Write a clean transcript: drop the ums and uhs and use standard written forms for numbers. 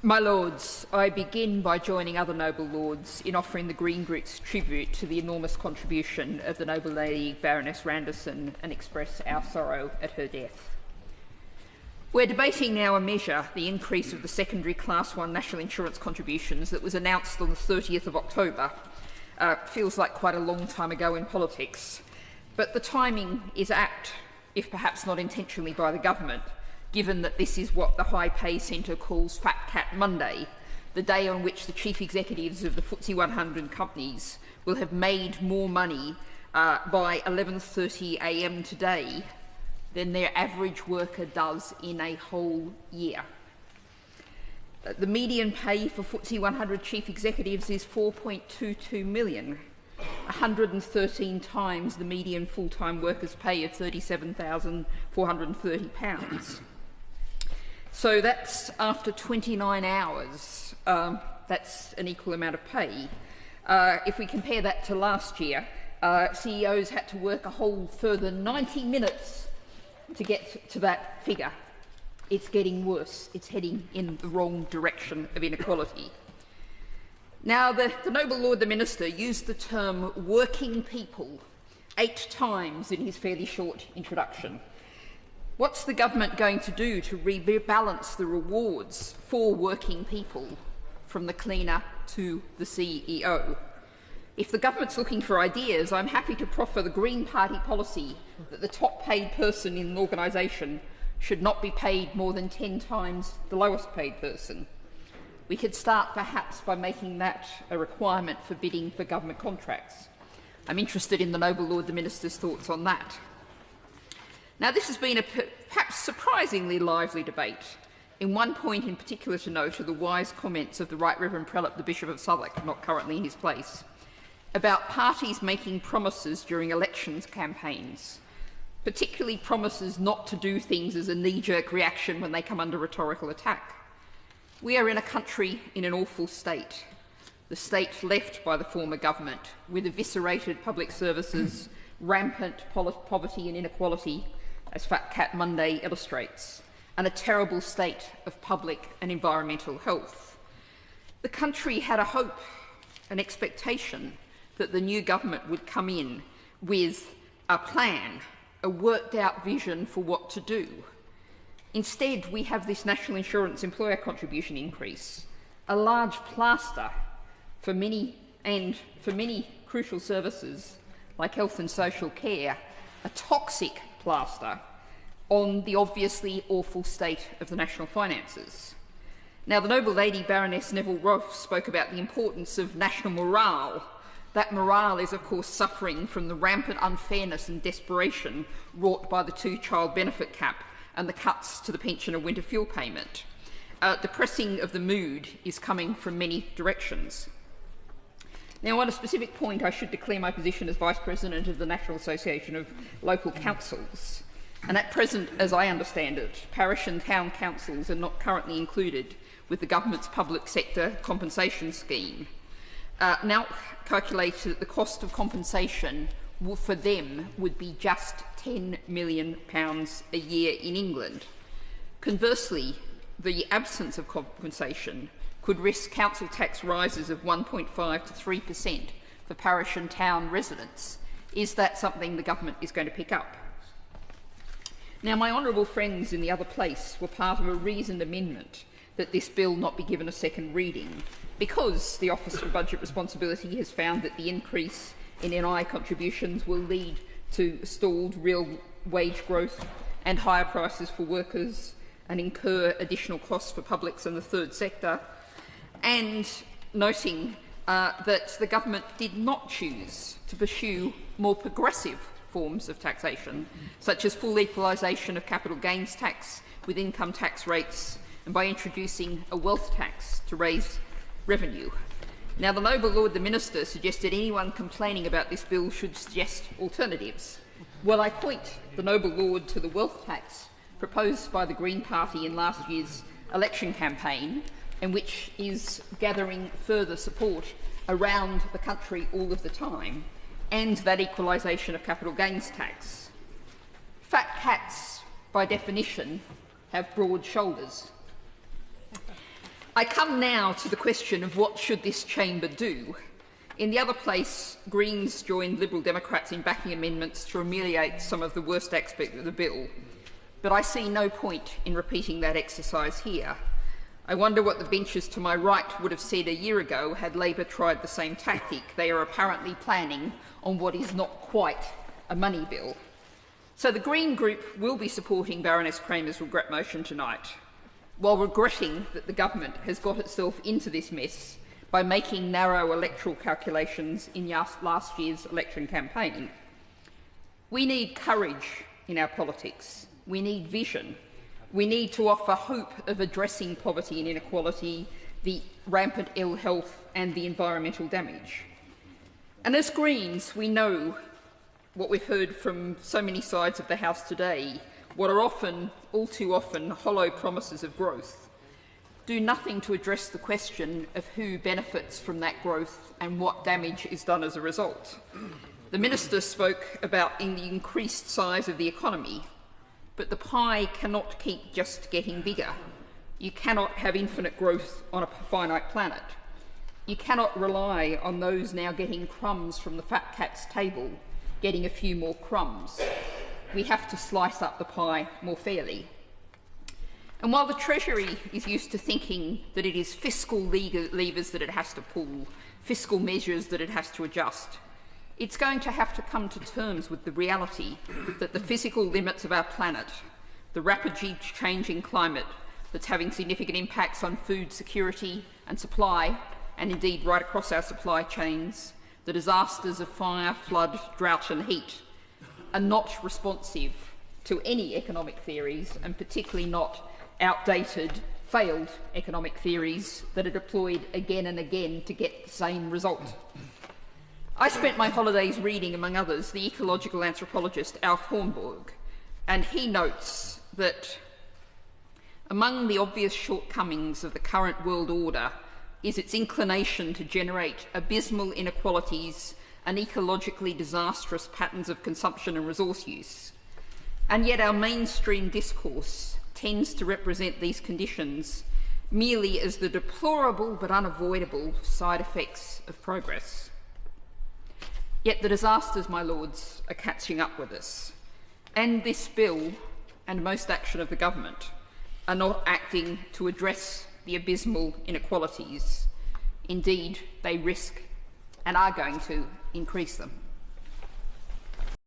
My Lords, I begin by joining other noble lords in offering the Green Group's tribute to the enormous contribution of the noble lady Baroness Randerson and express our sorrow at her death. We're debating now a measure, the increase of the secondary Class 1 national insurance contributions that was announced on the 30th of October. Feels like quite a long time ago in politics, but the timing is apt, if perhaps not intentionally by the government, given that this is what the High Pay Centre calls Fat Cat Monday, the day on which the chief executives of the FTSE 100 companies will have made more money by 11:30 a.m. today than their average worker does in a whole year. The median pay for FTSE 100 chief executives is $4.22 million, 113 times the median full-time workers' pay of £37,430. So that's after 29 hours. That's an equal amount of pay. If we compare that to last year, CEOs had to work a whole further 90 minutes to get to that figure. It's getting worse. It's heading in the wrong direction of inequality. Now, the noble Lord the Minister used the term working people 8 times in his fairly short introduction. What's the government going to do to rebalance the rewards for working people, from the cleaner to the CEO? If the government's looking for ideas, I'm happy to proffer the Green Party policy that the top paid person in an organisation should not be paid more than 10 times the lowest paid person. We could start perhaps by making that a requirement for bidding for government contracts. I'm interested in the noble Lord the Minister's thoughts on that. Now, this has been a perhaps surprisingly lively debate. In one point in particular to note are the wise comments of the Right Reverend Prelate, the Bishop of Southwark, not currently in his place, about parties making promises during elections campaigns, particularly promises not to do things as a knee-jerk reaction when they come under rhetorical attack. We are in a country in an awful state, the state left by the former government, with eviscerated public services, rampant poverty and inequality, as Fat Cat Monday illustrates, and a terrible state of public and environmental health. The country had a hope, an expectation that the new government would come in with a plan, a worked-out vision for what to do. Instead, we have this national insurance employer contribution increase, a large plaster for many crucial services like health and social care, a toxic plaster on the obviously awful state of the national finances. Now, the noble lady Baroness Neville-Roth spoke about the importance of national morale. That morale is, of course, suffering from the rampant unfairness and desperation wrought by the 2-child benefit cap and the cuts to the pension and winter fuel payment. Depressing of the mood is coming from many directions. Now, on a specific point, I should declare my position as Vice President of the National Association of Local Councils. And at present, as I understand it, parish and town councils are not currently included with the government's public sector compensation scheme. Now calculated that the cost of compensation for them would be just £10 million a year in England. Conversely, the absence of compensation could risk council tax rises of 1.5 to 3% for parish and town residents. Is that something the government is going to pick up? Now, my honourable friends in the other place were part of a reasoned amendment that this bill not be given a second reading, because the Office for Budget Responsibility has found that the increase in NI contributions will lead to stalled real wage growth and higher prices for workers and incur additional costs for publics and the third sector, and noting that the government did not choose to pursue more progressive forms of taxation, such as full equalisation of capital gains tax with income tax rates, and by introducing a wealth tax to raise revenue. Now, the noble Lord the Minister suggested anyone complaining about this bill should suggest alternatives. Well, I point the noble Lord to the wealth tax proposed by the Green Party in last year's election campaign, and which is gathering further support around the country all of the time, and that equalisation of capital gains tax. Fat cats, by definition, have broad shoulders. I come now to the question of what should this chamber do. In the other place, Greens joined Liberal Democrats in backing amendments to ameliorate some of the worst aspects of the bill, but I see no point in repeating that exercise here. I wonder what the benches to my right would have said a year ago had Labor tried the same tactic. They are apparently planning on what is not quite a money bill. So the Green Group will be supporting Baroness Kramer's regret motion tonight, while regretting that the government has got itself into this mess by making narrow electoral calculations in last year's election campaign. We need courage in our politics. We need vision. We need to offer hope of addressing poverty and inequality, the rampant ill health and the environmental damage. And as Greens, we know what we've heard from so many sides of the House today, what are often, all too often, hollow promises of growth, do nothing to address the question of who benefits from that growth and what damage is done as a result. The Minister spoke about the increased size of the economy, but the pie cannot keep just getting bigger. You cannot have infinite growth on a finite planet. You cannot rely on those now getting crumbs from the fat cat's table getting a few more crumbs. We have to slice up the pie more fairly. And while the Treasury is used to thinking that it is fiscal levers that it has to pull, fiscal measures that it has to adjust, it's going to have to come to terms with the reality that the physical limits of our planet, the rapidly changing climate that's having significant impacts on food security and supply, and indeed right across our supply chains, the disasters of fire, flood, drought and heat, are not responsive to any economic theories, and particularly not outdated, failed economic theories that are deployed again and again to get the same result. I spent my holidays reading, among others, the ecological anthropologist Alf Hornburg, and he notes that among the obvious shortcomings of the current world order is its inclination to generate abysmal inequalities and ecologically disastrous patterns of consumption and resource use. And yet our mainstream discourse tends to represent these conditions merely as the deplorable but unavoidable side effects of progress. Yet the disasters, my lords, are catching up with us, and this bill and most action of the government are not acting to address the abysmal inequalities. Indeed, they risk and are going to increase them.